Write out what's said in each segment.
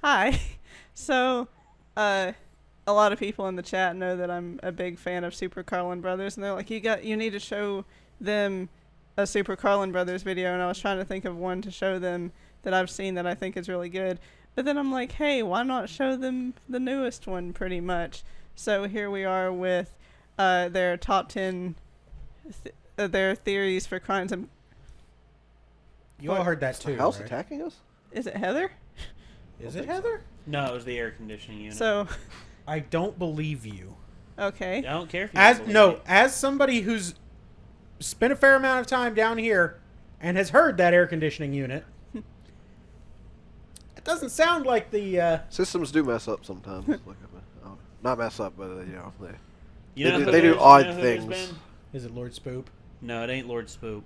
Hi. So, a lot of people in the chat know that I'm a big fan of Super Carlin Brothers, and they're like, you need to show them a Super Carlin Brothers video, and I was trying to think of one to show them that I've seen that I think is really good. But then I'm like, hey, why not show them the newest one pretty much? So here we are with their top 10, their theories for crimes and... You all heard that too, house right? attacking us? Is it Heather? Is it Heather? No, it was the air conditioning unit. So, I don't believe you. okay. I don't care if you As somebody who's spent a fair amount of time down here and has heard that air conditioning unit, it doesn't sound like the Systems do mess up sometimes. Not mess up, but who they do odd things. Is it Lord Spoop? No, it ain't Lord Spoop.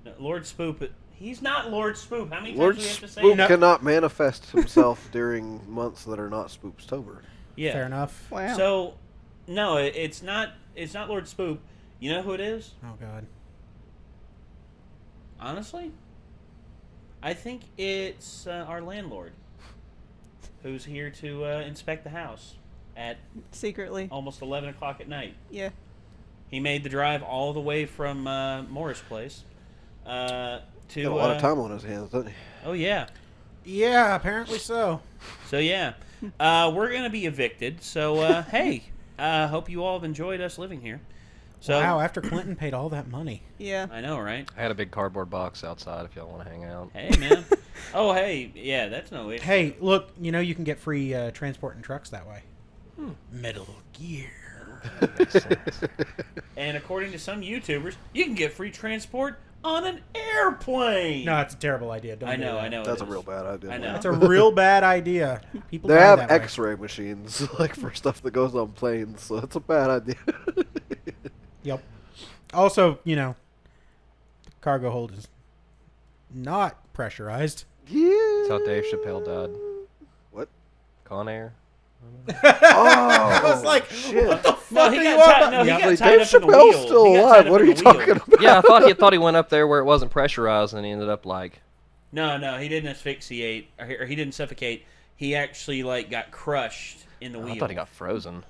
No, Lord Spoop. He's not Lord Spoop. How many Lord times do we have to say Spoop that? cannot manifest himself during months that are not Spoopstober. Yeah. Fair enough. Wow. So, no, it's not Lord Spoop. You know who it is? Oh God. Honestly, I think it's our landlord, who's here to inspect the house at Secretly. almost 11 o'clock at night. Yeah. He made the drive all the way from Morris Place to... Got a lot of time on his hands, doesn't he? Oh, yeah. Yeah, apparently so. So, yeah. We're going to be evicted. So, hey, hope you all have enjoyed us living here. So, Wow, after Clinton paid all that money. Yeah. I know, right? I had a big cardboard box outside if y'all want to hang out. Hey, man. Oh, hey. Yeah, that's no issue. Hey, look, you can get free transport in trucks that way. Metal Gear. And according to some YouTubers, you can get free transport on an airplane. No, it's a terrible idea. Don't I do know, that. I know. That's it a is. real bad idea. I know. That's a real bad idea. People They die have that way. X-ray machines, like for stuff that goes on planes, so it's a bad idea. Yep. Also, the cargo hold is not pressurized. Yeah. That's how Dave Chappelle died. What? Con Air. Oh, I was like, shit. what the No, fuck he are you got on tied. No, he about? got Like, tied Dave up in the Chappelle's wheel. still He got alive. tied up What are in you the wheel. talking about? Yeah, I thought he went up there where it wasn't pressurized, and he ended up like. No, he didn't asphyxiate or he didn't suffocate. He actually got crushed in the wheel. I thought he got frozen.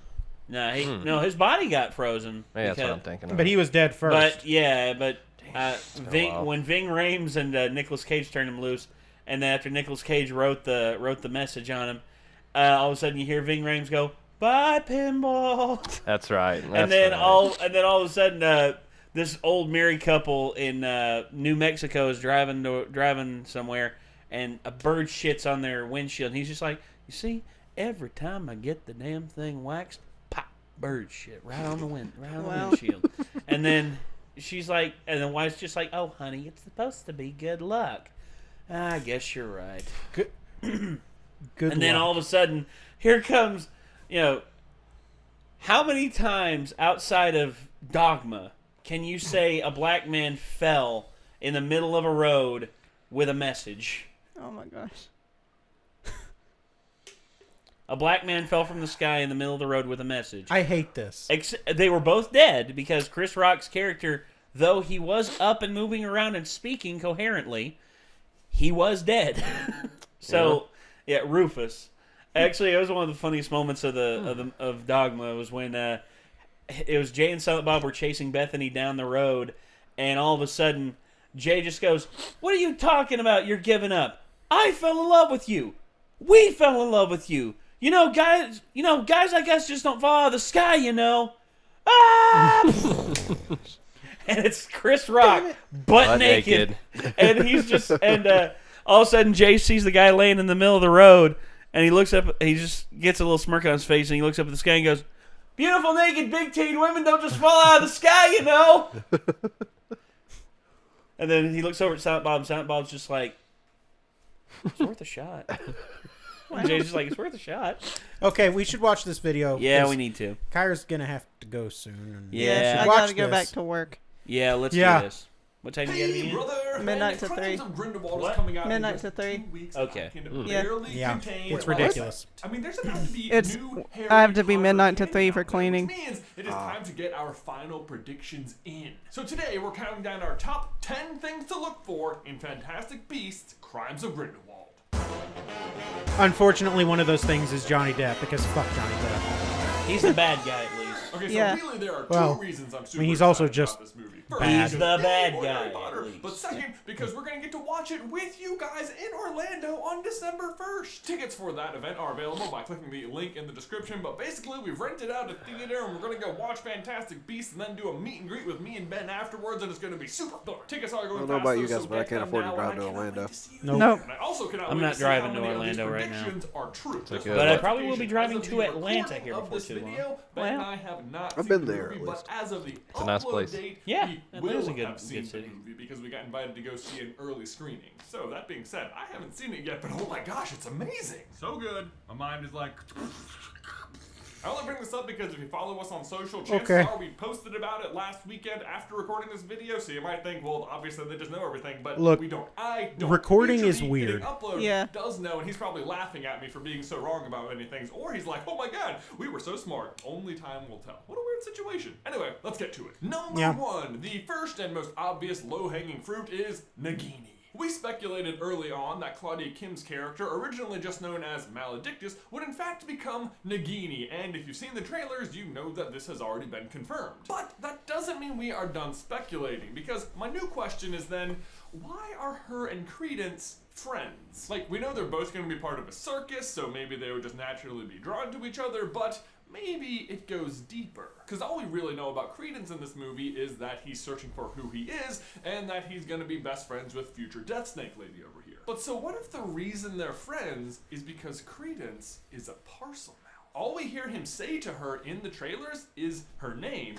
No, no, his body got frozen. Yeah, that's what I'm thinking. Of. But he was dead first. But been a while. when Ving Rhames and Nicolas Cage turned him loose, and then after Nicolas Cage wrote the message on him, all of a sudden you hear Ving Rhames go, "Bye, pinball." That's right. And then all of a sudden, this old married couple in New Mexico is driving somewhere, and a bird shits on their windshield. And he's just like, "You see, every time I get the damn thing waxed, pop, bird shit right on the windshield." And then she's like, and the wife's just like, "Oh, honey, it's supposed to be good luck." I guess you're right. Good. And then all of a sudden, here comes, how many times outside of Dogma can you say a black man fell in the middle of a road with a message? Oh my gosh. A black man fell from the sky in the middle of the road with a message. I hate this. They were both dead because Chris Rock's character, though he was up and moving around and speaking coherently, he was dead. So, yeah, Rufus. Actually, it was one of the funniest moments of Dogma was when it was Jay and Silent Bob were chasing Bethany down the road, and all of a sudden, Jay just goes, "What are you talking about? You're giving up. I fell in love with you. We fell in love with you. Guys, I guess just don't fall out of the sky, Ah! And it's Chris Rock, butt naked. And he's just, all of a sudden Jay sees the guy laying in the middle of the road, and he looks up, he just gets a little smirk on his face, and he looks up at the sky and goes, "Beautiful naked big teen women don't just fall out of the sky, And then he looks over at Silent Bob, and Silent Bob's just like, "It's worth a shot." And Jay's just like, "It's worth a shot." Okay, we should watch this video. Yeah, we need to. Kyra's gonna have to go soon. And Yeah. I watch gotta go this. back to work. Yeah, let's do this. What time do you gotta be in? Brother, Midnight to Crimes 3. of Grindewald What? is coming out Midnight in just to 3. 2 weeks. Okay. I can Yeah. barely Yeah, contain it's what ridiculous. I mean, there's about to be It's- new Harry I have to be Potter midnight to canon 3 for out there, cleaning. Which means it is time to get our final predictions in. So today we're counting down our top 10 things to look for in Fantastic Beasts: Crimes of Grindewald. Unfortunately, one of those things is Johnny Depp, because fuck Johnny Depp. He's the bad guy, at least. Okay, so Yeah. really there are Well, two reasons I'm super I mean, he's also excited just about this movie. bad. He's the bad yay, guy, Harry Potter. at least. But second, because we're going to get to watch it with you guys in Orlando on December 1st. Tickets for that event are available by clicking the link in the description, but basically we've rented out a theater and we're going to go watch Fantastic Beasts and then do a meet and greet with me and Ben afterwards, and it's going to be super fun. Tickets are going I don't know fast, about you so guys, but I get can't them afford to now, drive and to I cannot Orlando. wait to see you. Nope. Nope. And I also cannot I'm wait not to see how driving to many of these Orlando right now. predictions are true. But Just I for probably will be clarification, driving as of to the Atlanta recording here of before this too long. video, Ben and I have not I've seen been the there, movie, at but least. as of the It's a nice upload place. date, Yeah, we Atlanta's will a good- have seen good the city. movie because we got invited to go see an early screening. So that being said, I haven't seen it yet, but oh my gosh, it's amazing. So good. My mind is like... I only bring this up because if you follow us on social, chances are we posted about it last weekend after recording this video, so you might think, well, obviously they just know everything, but Look, we don't. I don't. recording Future is me weird. getting uploaded Yeah. does know, and he's probably laughing at me for being so wrong about many things, or he's like, oh my god, we were so smart. Only time will tell. What a weird situation. Anyway, let's get to it. Number one, the first and most obvious low-hanging fruit is Nagini. We speculated early on that Claudia Kim's character, originally just known as Maledictus, would in fact become Nagini, and if you've seen the trailers, you know that this has already been confirmed. But that doesn't mean we are done speculating, because my new question is then, why are her and Credence friends? Like, we know they're both going to be part of a circus, so maybe they would just naturally be drawn to each other, but maybe it goes deeper. Because all we really know about Credence in this movie is that he's searching for who he is, and that he's going to be best friends with future Death Snake Lady over here. But so what if the reason they're friends is because Credence is a parcel mouth? All we hear him say to her in the trailers is her name,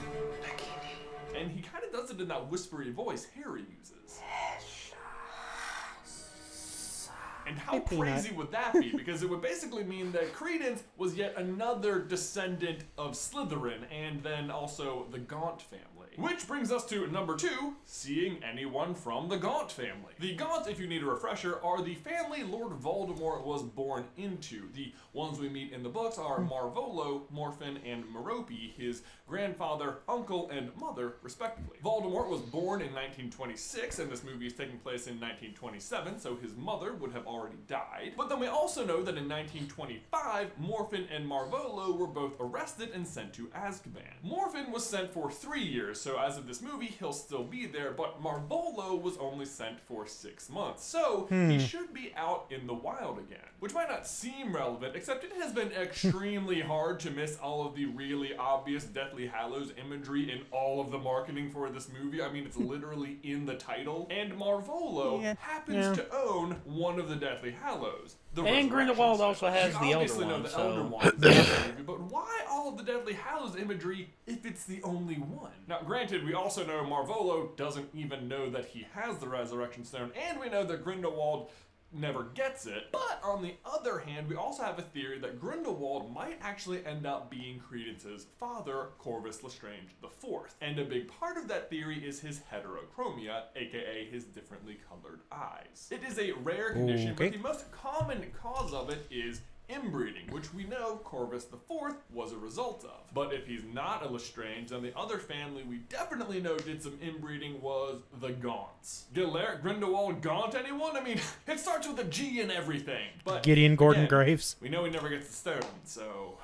and he kind of does it in that whispery voice Harry uses. And how crazy would that be? Because it would basically mean that Credence was yet another descendant of Slytherin, and then also the Gaunt family. Which brings us to number two, seeing anyone from the Gaunt family. The Gaunt, if you need a refresher, are the family Lord Voldemort was born into. The ones we meet in the books are Marvolo, Morphin, and Merope, his grandfather, uncle, and mother, respectively. Voldemort was born in 1926, and this movie is taking place in 1927, so his mother would have already died. But then we also know that in 1925, Morphin and Marvolo were both arrested and sent to Azkaban. Morphin was sent for 3 years, so as of this movie, he'll still be there, but Marvolo was only sent for 6 months, so he should be out in the wild again. Which might not seem relevant, except it has been extremely hard to miss all of the really obvious Deathly Hallows imagery in all of the marketing for this movie. I mean, it's literally in the title. And Marvolo happens to own one of the Deathly Hallows. And Grindewald also has the Elder obviously know One, the so... Elder One is in the movie, but why all of the Deathly Hallows imagery if it's the only one? Now, granted, we also know Marvolo doesn't even know that he has the Resurrection Stone, and we know that Grindewald never gets it. But on the other hand, we also have a theory that Grindewald might actually end up being Credence's father, Corvus Lestrange IV. And a big part of that theory is his heterochromia, aka his differently colored eyes. It is a rare condition, but the most common cause of it is inbreeding, which we know Corvus IV was a result of. But if he's not a Lestrange, then the other family we definitely know did some inbreeding was the Gaunts. Gilaric Grindelwald Gaunt, anyone? I mean, it starts with a G and everything. But Gideon Gordon again, Graves. we know he never gets the stone, so...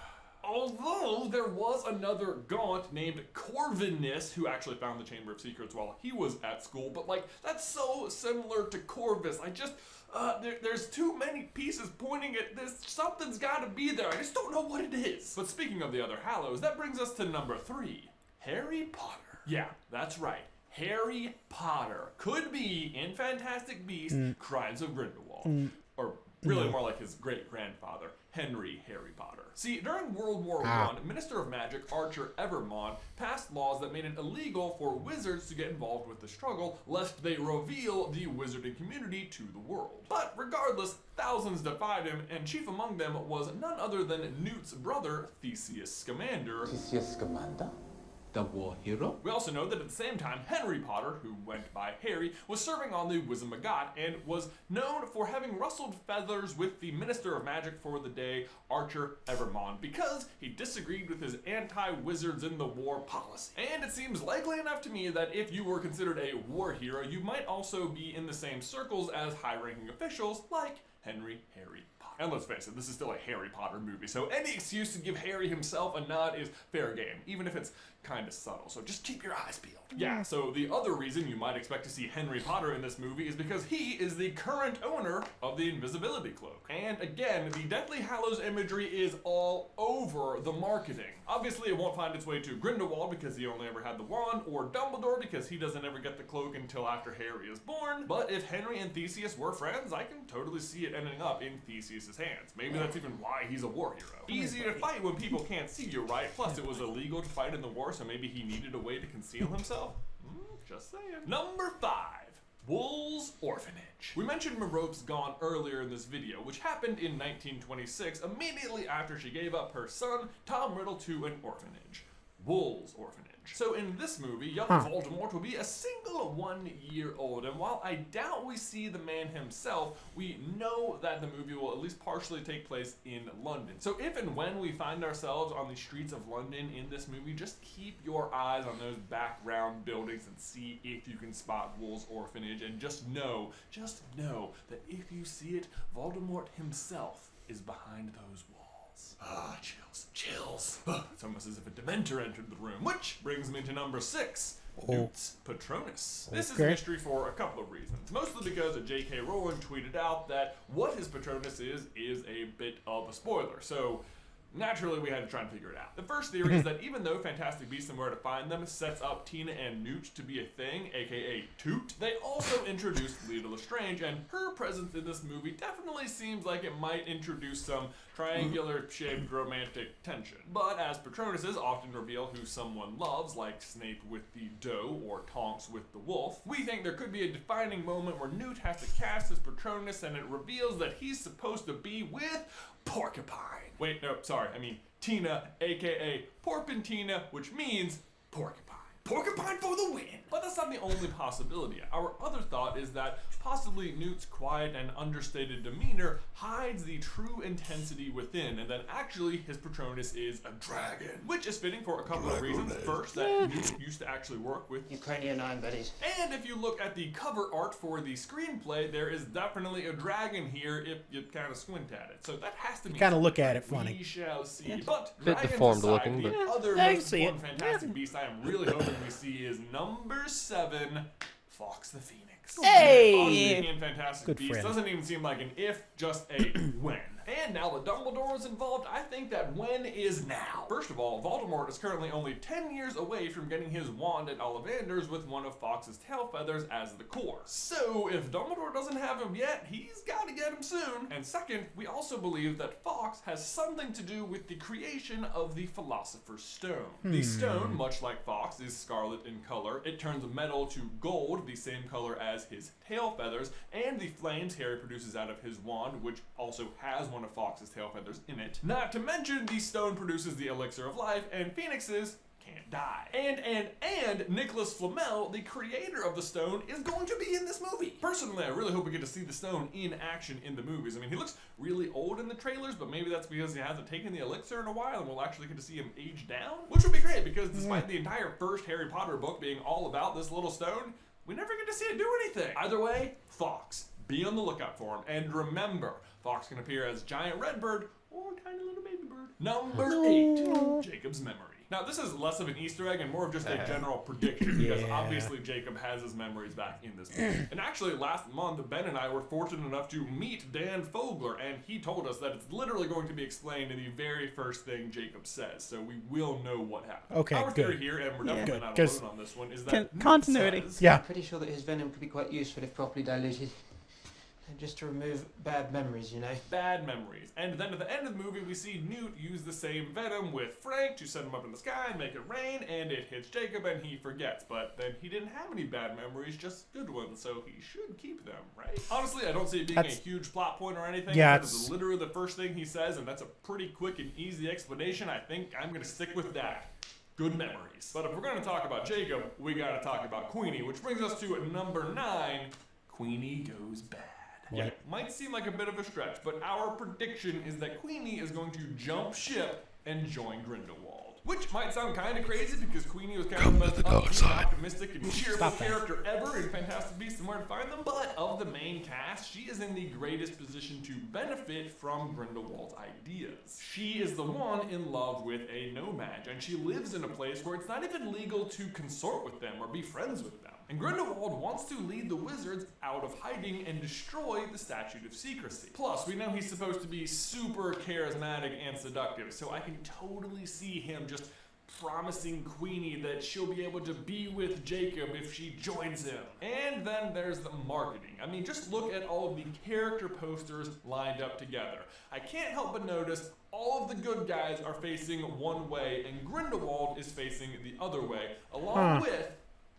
Although there was another Gaunt named Corvinus who actually found the Chamber of Secrets while he was at school, but like, that's so similar to Corvus. I just... there's too many pieces pointing at this. Something's gotta be there. I just don't know what it is. But speaking of the other Hallows, that brings us to number 3. Harry Potter. Yeah, that's right. Harry Potter could be in Fantastic Beasts, Crimes of Grindelwald. Or really more like his great-grandfather, Henry Harry Potter. See, during World War I, Minister of Magic Archer Evermond passed laws that made it illegal for wizards to get involved with the struggle, lest they reveal the wizarding community to the world. But regardless, thousands defied him, and chief among them was none other than Newt's brother, Theseus Scamander. Theseus Scamander? The war hero? We also know that at the same time, Henry Potter, who went by Harry, was serving on the Wizengamot and was known for having rustled feathers with the Minister of Magic for the day, Archer Evermond, because he disagreed with his anti-wizards in the war policy. And it seems likely enough to me that if you were considered a war hero, you might also be in the same circles as high-ranking officials like Henry Harry Potter. And let's face it, this is still a Harry Potter movie, so any excuse to give Harry himself a nod is fair game, even if it's kind of subtle, so just keep your eyes peeled. Yeah, so the other reason you might expect to see Henry Potter in this movie is because he is the current owner of the invisibility cloak. And again, the Deathly Hallows imagery is all over the marketing. Obviously, it won't find its way to Grindewald because he only ever had the wand, or Dumbledore because he doesn't ever get the cloak until after Harry is born. But if Henry and Theseus were friends, I can totally see it ending up in Theseus' hands. Maybe that's even why he's a war hero. Easy to fight when people can't see you, right? Plus, it was illegal to fight in the war, so maybe he needed a way to conceal himself. Just saying. Number 5. Wool's Orphanage. We mentioned Merope's Gaunt earlier in this video, which happened in 1926, immediately after she gave up her son, Tom Riddle, to an orphanage. Wool's Orphanage. So in this movie, young Voldemort will be a single 1-year-old, and while I doubt we see the man himself, we know that the movie will at least partially take place in London. So if and when we find ourselves on the streets of London in this movie, just keep your eyes on those background buildings and see if you can spot Wool's Orphanage, and just know that if you see it, Voldemort himself is behind those walls. Chills. It's almost as if a Dementor entered the room. Which brings me to number 6. Newt's Patronus. This is a mystery for a couple of reasons. Mostly because J.K. Rowling tweeted out that what his Patronus is a bit of a spoiler. So naturally, we had to try and figure it out. The first theory is that even though Fantastic Beasts and Where to Find Them sets up Tina and Newt to be a thing, aka Toot, they also introduced Lita Lestrange, and her presence in this movie definitely seems like it might introduce some triangular-shaped romantic tension. But as Patronuses often reveal who someone loves, like Snape with the doe or Tonks with the wolf, we think there could be a defining moment where Newt has to cast his Patronus and it reveals that he's supposed to be with Porcupine. Wait, no, sorry, I mean Tina, aka Porpentina, which means porcupine. Porcupine for the win! But that's not the only possibility. Our other thought is that possibly Newt's quiet and understated demeanor hides the true intensity within, and that actually his Patronus is a dragon. Which is fitting for a couple of reasons. First, that Newt used to actually work with Ukrainian buddies. And if you look at the cover art for the screenplay, there is definitely a dragon here if you kind of squint at it. So that has to be kind of look at it funny. We shall see. But Bit dragons deformed aside, looking, the but other I most see it. important Fantastic Beast I am really hoping we see is number 7, Fox the Phoenix. Hey! Fox being in Fantastic Good Beasts friend. doesn't even seem like an if, just a when. And now that Dumbledore is involved, I think that when is now. First of all, Voldemort is currently only 10 years away from getting his wand at Ollivander's with one of Fox's tail feathers as the core. So if Dumbledore doesn't have him yet, he's got to get him soon. And second, we also believe that Fox has something to do with the creation of the Philosopher's Stone. The stone, much like Fox, is scarlet in color. It turns metal to gold, the same color as his tail feathers, and the flames Harry produces out of his wand, which also has one of Fox's tail feathers in it. Not to mention, the stone produces the elixir of life, and phoenixes can't die. And Nicholas Flamel, the creator of the stone, is going to be in this movie. Personally, I really hope we get to see the stone in action in the movies. I mean, he looks really old in the trailers, but maybe that's because he hasn't taken the elixir in a while and we'll actually get to see him age down, which would be great because despite the entire first Harry Potter book being all about this little stone, we never get to see it do anything. Either way, Fox. Be on the lookout for him. And remember, Fox can appear as Giant Redbird or Tiny Little Baby Bird. Number 8, Jacob's Memory. Now, this is less of an Easter egg and more of just a general prediction because obviously Jacob has his memories back in this movie. And actually, last month, Ben and I were fortunate enough to meet Dan Fogler, and he told us that it's literally going to be explained in the very first thing Jacob says, so we will know what happened. Okay, Our good. theory here, and we're definitely not Good, 'cause- alone on this one, is that Continuity. Newt says, Yeah. Pretty sure that his venom could be quite useful if properly diluted. And just to remove bad memories, you know. bad memories. And then at the end of the movie, we see Newt use the same venom with Frank to send him up in the sky and make it rain, and it hits Jacob and he forgets. But then he didn't have any bad memories, just good ones, so he should keep them, right? Honestly, I don't see it being a huge plot point or anything. Yeah, because it's literally the first thing he says, and that's a pretty quick and easy explanation. I think I'm going to stick with that. Good memories. But if we're going to talk about Jacob, we got to talk about Queenie, which brings us to number 9, Queenie Goes Bad. Yeah, it might seem like a bit of a stretch, but our prediction is that Queenie is going to jump ship and join Grindelwald. Which might sound kind of crazy because Queenie was kind of most upbeat, optimistic, and cheerful character ever in Fantastic Beasts and Where to Find Them, but of the main cast, she is in the greatest position to benefit from Grindelwald's ideas. She is the one in love with a nomad, and she lives in a place where it's not even legal to consort with them or be friends with them. And Grindelwald wants to lead the wizards out of hiding and destroy the Statute of Secrecy. Plus, we know he's supposed to be super charismatic and seductive, so I can totally see him just promising Queenie that she'll be able to be with Jacob if she joins him. And then there's the marketing. I mean, just look at all of the character posters lined up together. I can't help but notice all of the good guys are facing one way and Grindelwald is facing the other way, along with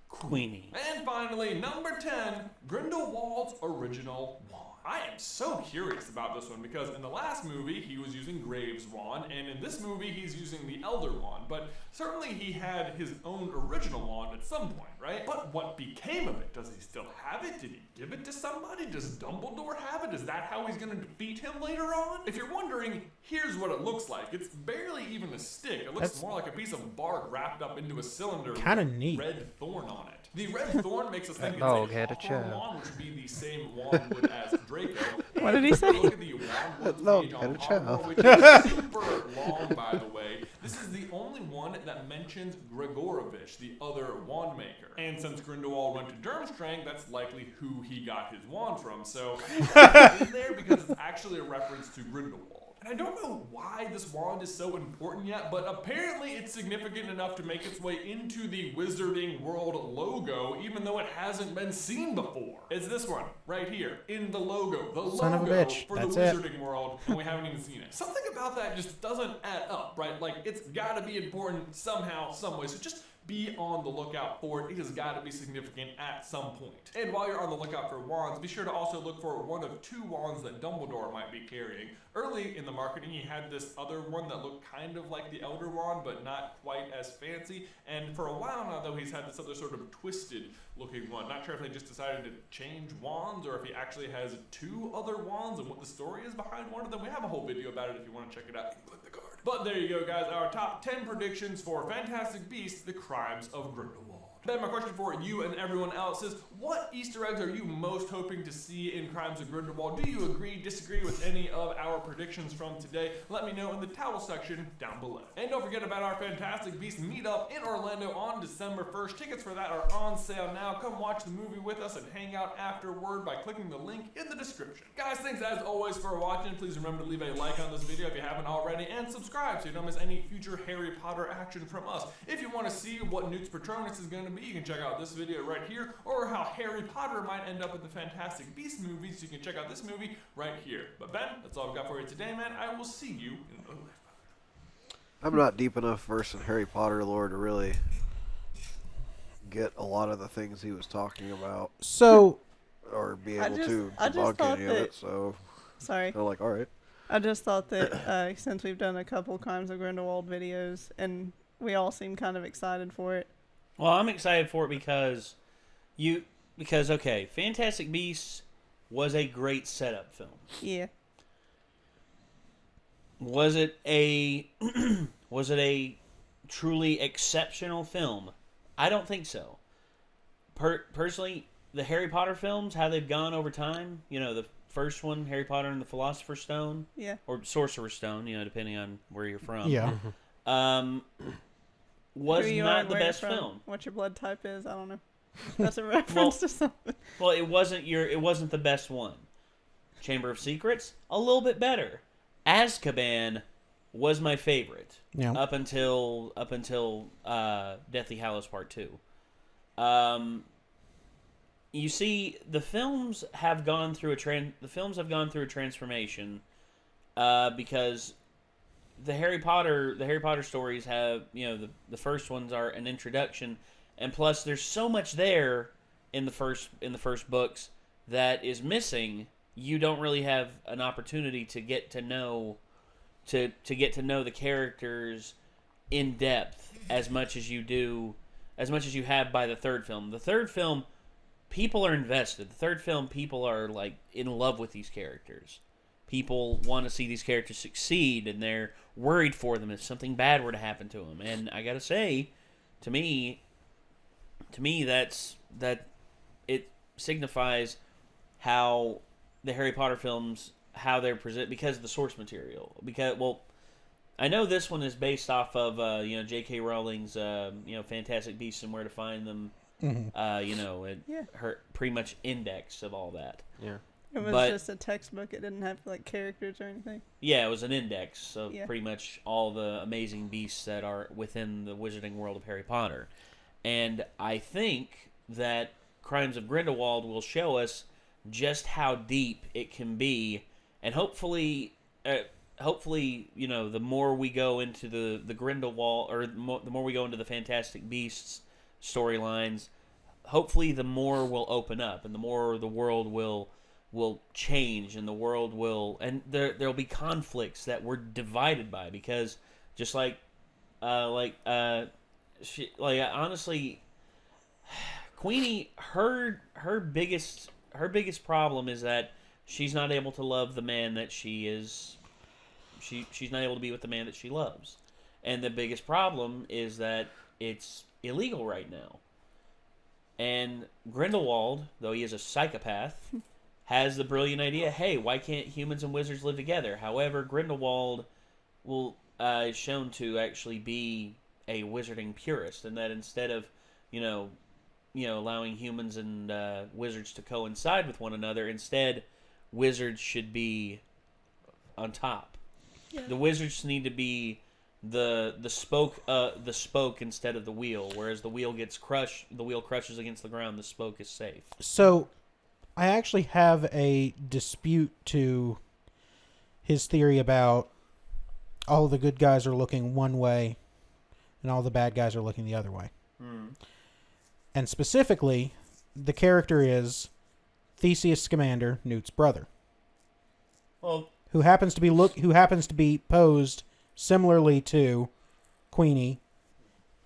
Queenie. And finally, number 10, Grindelwald's original wand. I am so curious about this one because in the last movie he was using Graves' wand, and in this movie he's using the Elder wand, but certainly he had his own original wand at some point, right? But what became of it? Does he still have it? Did he give it to somebody? Does Dumbledore have it? Is that how he's going to defeat him later on? If you're wondering, here's what it looks like. It's barely even a stick. It looks more like a piece of bark wrapped up into a cylinder Kinda with neat. a red thorn on it. The red thorn makes us think it's dog a had a Hawthorne child. wand, which would be the same wand wood as Draco. What did he say? Look at the wand wood No, page had on a child. Hawthorne, which is super long, by the way. This is the only one that mentions Gregorovich, the other wand maker. And since Grindelwald went to Durmstrang, that's likely who he got his wand from. So it's in there because it's actually a reference to Grindelwald. And I don't know why this wand is so important yet, but apparently it's significant enough to make its way into the Wizarding World logo, even though it hasn't been seen before. It's this one, right here, in the logo. The Son of a logo bitch. for That's the it. Wizarding World, and we haven't even seen it. Something about that just doesn't add up, right? Like, it's gotta be important somehow, some way. So just be on the lookout for it. It has got to be significant at some point. And while you're on the lookout for wands, be sure to also look for one of two wands that Dumbledore might be carrying. Early in the marketing, he had this other one that looked kind of like the Elder Wand, but not quite as fancy. And for a while now, though, he's had this other sort of twisted looking one. Not sure if they just decided to change wands or if he actually has two other wands and what the story is behind one of them. We have a whole video about it if you want to check it out. You can click the card. But there you go, guys. Our top 10 predictions for Fantastic Beasts, The Crimes of Grindelwald. Ben, my question for you and everyone else is, what Easter eggs are you most hoping to see in Crimes of Grindelwald? Do you agree, disagree with any of our predictions from today? Let me know in the towel section down below. And don't forget about our Fantastic Beasts meetup in Orlando on December 1st. Tickets for that are on sale now. Come watch the movie with us and hang out afterward by clicking the link in the description. Guys, thanks as always for watching. Please remember to leave a like on this video if you haven't already, and subscribe so you don't miss any future Harry Potter action from us. If you want to see what Newt's Patronus is going to be, you can check out this video right here, or how Harry Potter might end up in the Fantastic Beasts movies. You can check out this movie right here. But Ben, that's all I've got for you today, man. I will see you in another life. I'm not deep enough versed in Harry Potter lore to really get a lot of the things he was talking about, So, or be I able just- to I just debunk thought any of that- it. So Sorry. they're like, all right. I just thought that since we've done a couple Crimes of Grindelwald videos and we all seem kind of excited for it. Well, I'm excited for it because okay, Fantastic Beasts was a great setup film. Yeah. Was it a truly exceptional film? I don't think so. Personally, the Harry Potter films, how they've gone over time, the first one, Harry Potter and the Philosopher's Stone, Yeah. or Sorcerer's Stone, depending on where you're from. yeah. Was Who you are not and the where you're best from, film. What your blood type is, I don't know. That's a reference to something. Well, it wasn't the best one. Chamber of Secrets, a little bit better. Azkaban was my favorite. Yeah. Up until Deathly Hallows Part 2. You see, the films have gone through a transformation because the Harry Potter stories have, the first ones are an introduction, and plus there's so much there in the first books that is missing. You don't really have an opportunity to get to know the characters in depth as much as you have by the third film. The third film, people are invested. The third film, people are like in love with these characters. People want to see these characters succeed, and they're worried for them if something bad were to happen to them. And I gotta say, to me, to me, that it signifies how the Harry Potter films, how they're presented, because of the source material. Because, well, I know this one is based off of J.K. Rowling's Fantastic Beasts and Where to Find Them. Her pretty much index of all that. Yeah. It was just a textbook. It didn't have like characters or anything. Yeah, it was an index of pretty much all the amazing beasts that are within the wizarding world of Harry Potter. And I think that Crimes of Grindelwald will show us just how deep it can be, and hopefully, the more we go into the Grindelwald, or the more we go into the Fantastic Beasts storylines, hopefully the more will open up, and the more the world will change, and the world will, and there'll be conflicts that we're divided by, because just honestly, Queenie, her biggest problem is that she's not able to love the man that she is. She's not able to be with the man that she loves, and the biggest problem is that it's illegal right now. And Grindelwald, though he is a psychopath, has the brilliant idea, hey, why can't humans and wizards live together? However, Grindelwald is shown to actually be a wizarding purist, and that instead of, allowing humans and wizards to coincide with one another, instead, wizards should be on top. Yeah. The wizards need to be the spoke instead of the wheel, whereas the wheel crushes against the ground, the spoke is safe. So I actually have a dispute to his theory about all the good guys are looking one way and all the bad guys are looking the other way. And specifically, the character is Theseus Scamander, Newt's brother. Well, who happens to be posed similarly to Queenie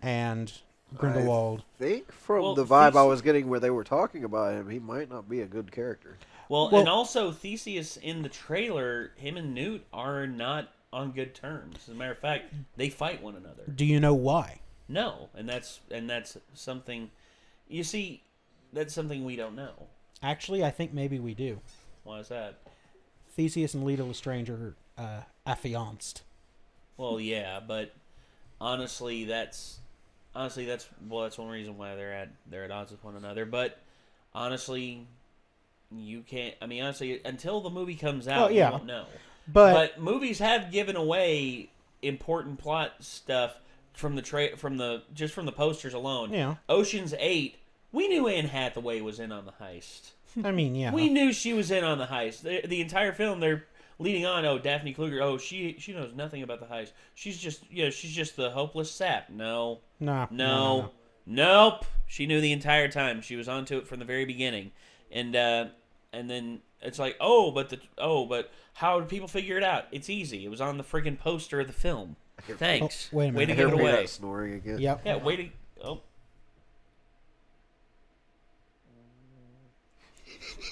and Grindelwald. I think from the vibe I was getting where they were talking about him, he might not be a good character. Well, and also Theseus in the trailer, him and Newt are not on good terms. As a matter of fact, they fight one another. Do you know why? No, and that's something. You see, that's something we don't know. Actually, I think maybe we do. Why is that? Theseus and Leta Lestrange are affianced. Well, yeah, but honestly, that's one reason why they're at odds with one another. But honestly, you can't. I mean, honestly, until the movie comes out, you won't know. But movies have given away important plot stuff from the posters alone. Yeah. Ocean's 8, we knew Anne Hathaway was in on the heist. I mean, yeah. We knew she was in on the heist. The entire film, they're leading on. Oh, Daphne Kluger. Oh, she knows nothing about the heist. She's just the hopeless sap. No. Nope. She knew the entire time. She was onto it from the very beginning, and then it's like, but how did people figure it out? It's easy. It was on the friggin' poster of the film. Thanks. Oh, wait a minute. Way to give it away. Snoring again. Yep. Yeah. Oh.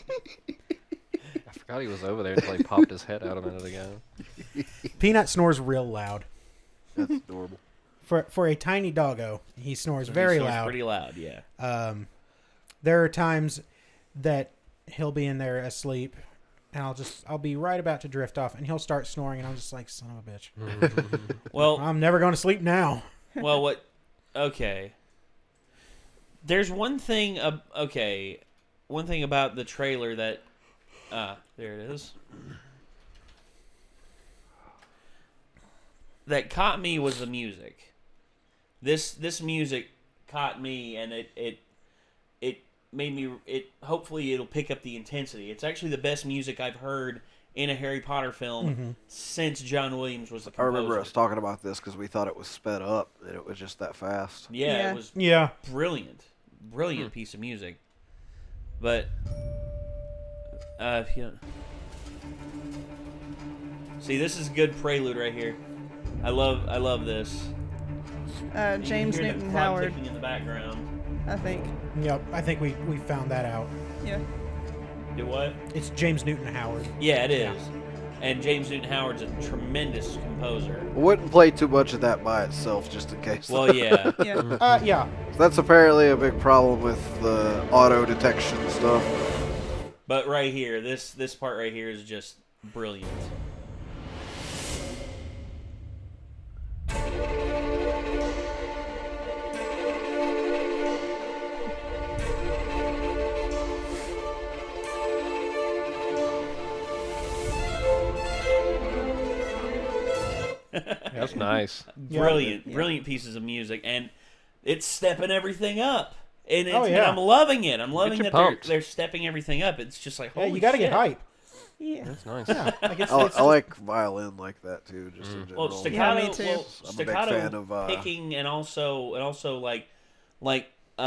I forgot he was over there until he popped his head out a minute ago. Peanut snores real loud. That's adorable. For a tiny doggo, he snores very loud. Pretty loud, yeah. There are times that he'll be in there asleep, and I'll be right about to drift off, and he'll start snoring, and I'm just like, son of a bitch. Well, I'm never going to sleep now. Well, what? Okay. There's one thing. One thing about the trailer that. There it is. That caught me was the music. This music caught me, and it made me. Hopefully it'll pick up the intensity. It's actually the best music I've heard in a Harry Potter film since John Williams was the composer. I remember us talking about this because we thought it was sped up, and it was just that fast. Yeah. It was brilliant piece of music. But see, this is a good prelude right here. I love this. James Newton Howard in the background. I think. Yep, I think we found that out. Yeah. Do what? It's James Newton Howard. Yeah, it is. And James Newton Howard's a tremendous composer. Wouldn't play too much of that by itself, just in case. Well, yeah. Yeah. Yeah. That's apparently a big problem with the auto detection stuff. But right here, this part right here is just brilliant. That's nice. Brilliant pieces of music, and it's stepping everything up. And, Oh, and yeah. I'm loving it. I'm loving you that pumped. they're stepping everything up. It's just like, Yeah, holy you got to shit. get hype. Yeah. That's nice. Yeah. Like I like violin like that too, just in general. Well, staccato, Yeah, me too. I'm a big staccato fan of, picking, and also like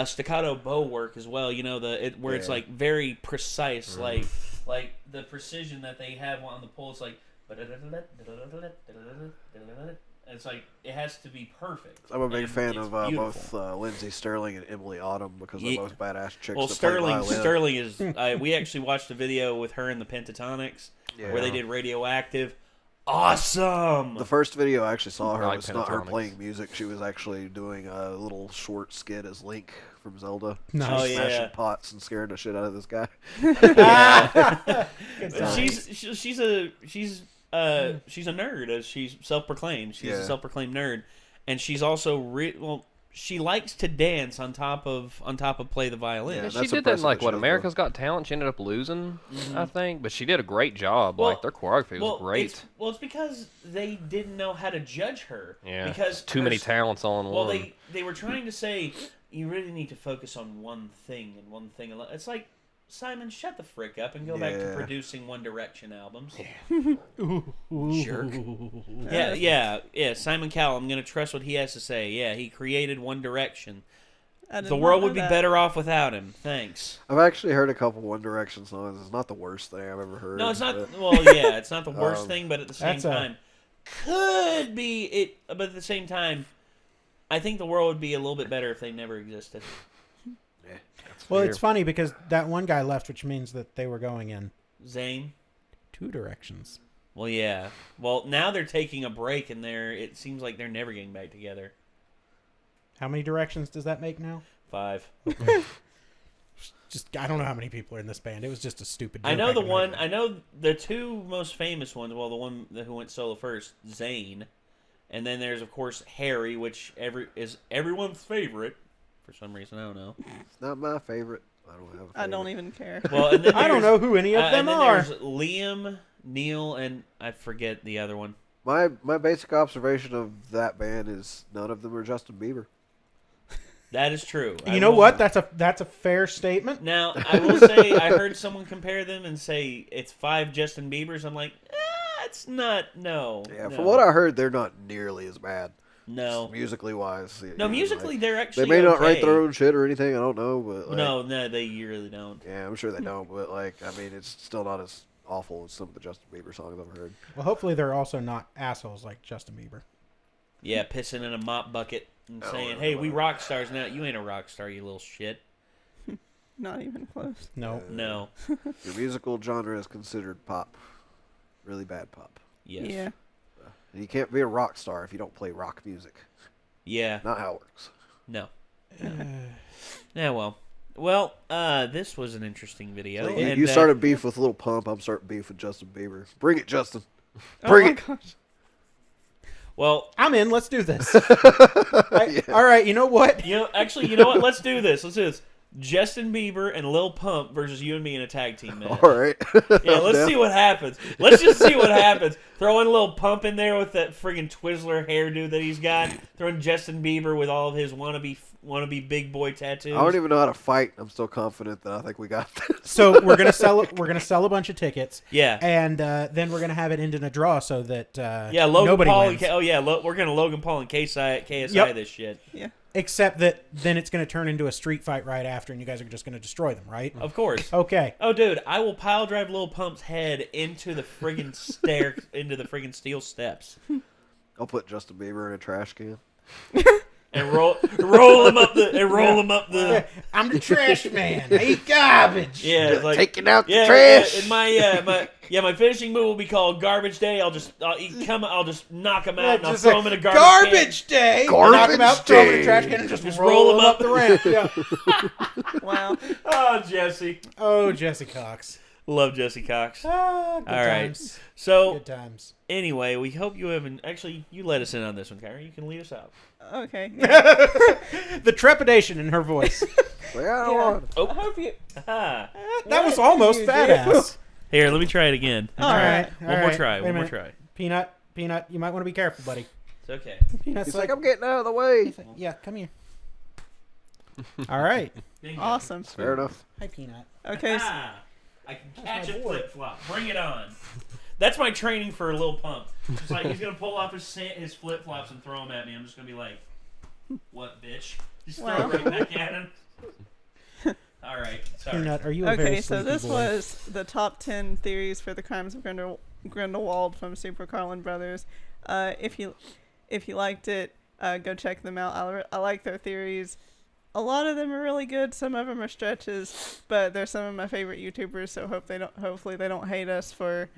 staccato bow work as well. You know, where it's Yeah. like very precise, like the precision that they have on the pull. It's like it's like it has to be perfect. I'm a big And fan it's of beautiful. both Lindsay Sterling and Emily Autumn because they're Yeah. both badass chicks. Well, that play violin. Sterling is. We actually watched a video with her in the Pentatonics where they did Radioactive. Awesome. The first video I actually saw her I like was not her pentatonics. playing music. She was actually doing a little short skit as Link from Zelda. Nice. She was Oh, yeah. smashing pots and scaring the shit out of this guy. She's a nerd, as she's self-proclaimed. She's a Yeah. self-proclaimed nerd, and she's also she likes to dance on top of play the violin. Yeah, Yeah, she that's did that in impressive like that she what does America's Got Talent. She ended up losing, I think, but she did a great job. Well- like their choreography was great. It's because they didn't know how to judge her. Yeah, because too many talents all in Well, one. they were trying to say you really need to focus on one thing and one thing alone. It's like, Simon, shut the frick up and go back to Yeah. producing One Direction albums. Jerk. Yeah. Simon Cowell, I'm gonna trust what he has to say. Yeah, he created One Direction. I did The not world know would be that. better off without him. Thanks. I've actually heard a couple One Direction songs. It's not the worst thing I've ever heard. No, it's not. but- Well, yeah, it's not the worst thing, but at the same That's a- time, could be it. But at the same time, I think the world would be a little bit better if they never existed. Well, it's funny because that one guy left, which means that they were going in Zayn. 2 directions. Well, yeah. Well, now they're taking a break, and it seems like they're never getting back together. How many directions does that make now? 5. Just I don't know how many people are in this band. It was just a stupid. I joke know the could one. make. I know the 2 most famous ones. Well, the one who went solo first, Zayn, and then there's of course Harry, which is everyone's favorite for some reason. I don't know. It's not my favorite. I don't have a favorite. I don't even care. Well, and then I don't there's- know who any of them and then are. There's Liam, Neil, and I forget the other one. My basic observation of that band is none of them are Justin Bieber. That is true. You know what? That's a fair statement. Now, I will say, I heard someone compare them and say it's 5 Justin Biebers. I'm like, it's not. No. Yeah, no, from what I heard, they're not nearly as bad. No. Musically wise. No, musically, they're They actually may not write okay. their own shit or anything. I don't know, but like, No, they really don't. Yeah, I'm sure they don't. But like, I mean, it's still not as awful as some of the Justin Bieber songs I've heard. Well, hopefully they're also not assholes like Justin Bieber. Yeah, pissing in a mop bucket and Oh, saying, no, "Hey, no, we no. rock stars now." You ain't a rock star, you little shit. Not even close. No. No. Your musical genre is considered pop, really bad pop. Yes. Yeah. And you can't be a rock star if you don't play rock music. Yeah. Not how it works. No. Yeah. Well. This was an interesting video. Like, and, you started beef with Lil Pump. I'm starting beef with Justin Bieber. Bring it, Justin. Oh Bring my it. gosh. Well, I'm in. Let's do this. All right. You know what? you know what? Let's do this. Justin Bieber and Lil Pump versus you and me in a tag team match. All right. Yeah, let's see what happens. Let's just see what happens. Throw in a little Pump in there with that friggin' Twizzler hairdo that he's got. Throw in Justin Bieber with all of his wannabe big boy tattoos. I don't even know how to fight. I'm still confident that I think we got this. So we're gonna sell. We're gonna sell a bunch of tickets. Yeah. And then we're gonna have it end in a draw so that Yeah, Logan nobody Paul. wins. We're gonna Logan Paul and KSI Yep. this shit. Yeah. Except that then it's gonna turn into a street fight right after, and you guys are just gonna destroy them, right? Of course. Okay. Oh, dude, I will pile drive Lil Pump's head into the friggin' into the friggin' steel steps. I'll put Justin Bieber in a trash can. and roll him up the. I'm the trash man. I eat garbage. Yeah, it's like Taking out the yeah, trash. Yeah, and my finishing move will be called Garbage Day. I'll just knock him out and I'll throw him in a garbage day. Garbage Knock him out, throw him in the trash can, and just roll him up the ramp. Yeah. Wow. Oh, Jesse. Oh, Jesse Cox. Love Jesse Cox. Good All right. times. So Good times. anyway, we hope you haven't. Actually, you let us in on this one, Kyrie. You can lead us out. Okay. The trepidation in her voice. Like, I don't want Oh, I hope you. ah. That was almost badass. Here, let me try it again. All right. One more try. One more try. Peanut, you might want to be careful, buddy. It's okay. Peanut's He's like, I'm getting out of the way. yeah, come here. All right. Bingo. Awesome. Fair enough. Hi, Peanut. Okay. Ah, I can catch my a board. flip flop. Bring it on. That's my training for a little pump. Just like he's gonna pull off his flip flops and throw them at me. I'm just gonna be like, "What, bitch?" Just throw it right back at him. All right. Sorry. Peanut, are you a very Okay, so sleepy this boy? was the top 10 theories for the crimes of Grindewald from Super Carlin Brothers. If you liked it, go check them out. I like their theories. A lot of them are really good. Some of them are stretches, but they're some of my favorite YouTubers. So hopefully they don't hate us for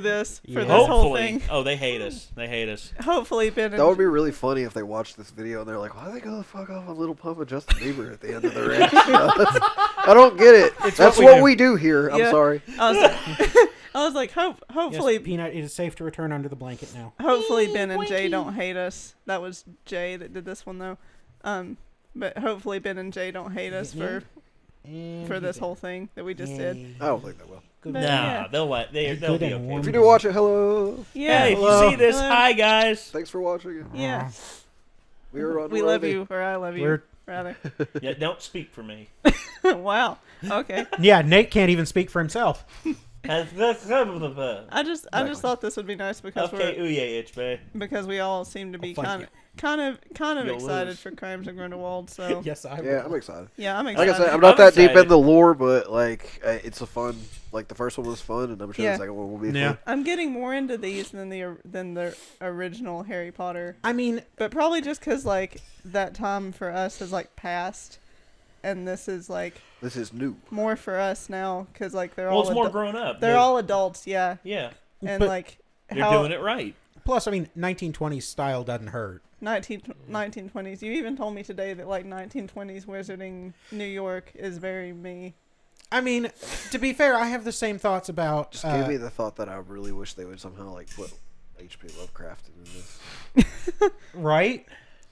this Yeah. whole Hopefully. thing. Oh, they hate us. They hate us. Hopefully Ben That would and be really funny if they watched this video and they're like, why are they going to fuck off a little pump of Justin Bieber at the end of the ranch? I don't get it. That's what we do here. I'm Yeah. sorry. I was like, hopefully Yes, Peanut, it is safe to return under the blanket now. Hopefully Ben and Jay don't hate us. That was Jay that did this one though. But hopefully Ben and Jay don't hate us for this whole thing that we just did. I don't think they will. Good. But, Nah, yeah. they'll Good be and okay. warm. If you do watch it, hello. Yeah. Hey, if Hello. you see this, Hello. hi guys. Thanks for watching it. Yeah. We are on We love you, or I love you, We're- rather. Yeah, don't speak for me. Wow. Okay. Yeah, Nate can't even speak for himself. I just thought this would be nice because Okay, ooh yeah, itch, babe. we all seem to be I'll fight kind of You'll excited lose. for Crimes of Grindelwald. So Yes, I Yeah, I'm excited. yeah, I'm Like excited. I said, I'm not I'm that deep excited. in the lore, but like it's a fun. Like the first one was fun, and I'm sure Yeah. the second one will be Yeah. fun. I'm getting more into these than the original Harry Potter, I mean, but probably just because like that time for us has like passed, and this is like This is new. more for us now because like they're Well, all it's more grown up. they're all adults, yeah, Yeah, and But like they're doing it right. plus, I mean, 1920s style doesn't hurt. 1920s. You even told me today that like 1920s wizarding New York is very me. I mean, to be fair, I have the same thoughts about. Just gave me the thought that I really wish they would somehow like put H.P. Lovecraft in this. right?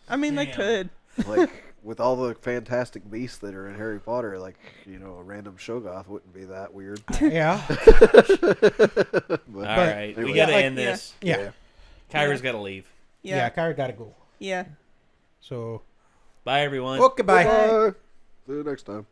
I mean, they Damn. could. Like with all the fantastic beasts that are in Harry Potter, like a random Shoggoth wouldn't be that weird. Yeah. But, All right, we anyway. gotta Like, end this. Yeah. Kyra's gotta leave. Yeah, Yeah. Kyra gotta go. Yeah. So, Bye, everyone. okay, bye. Bye. See you next time.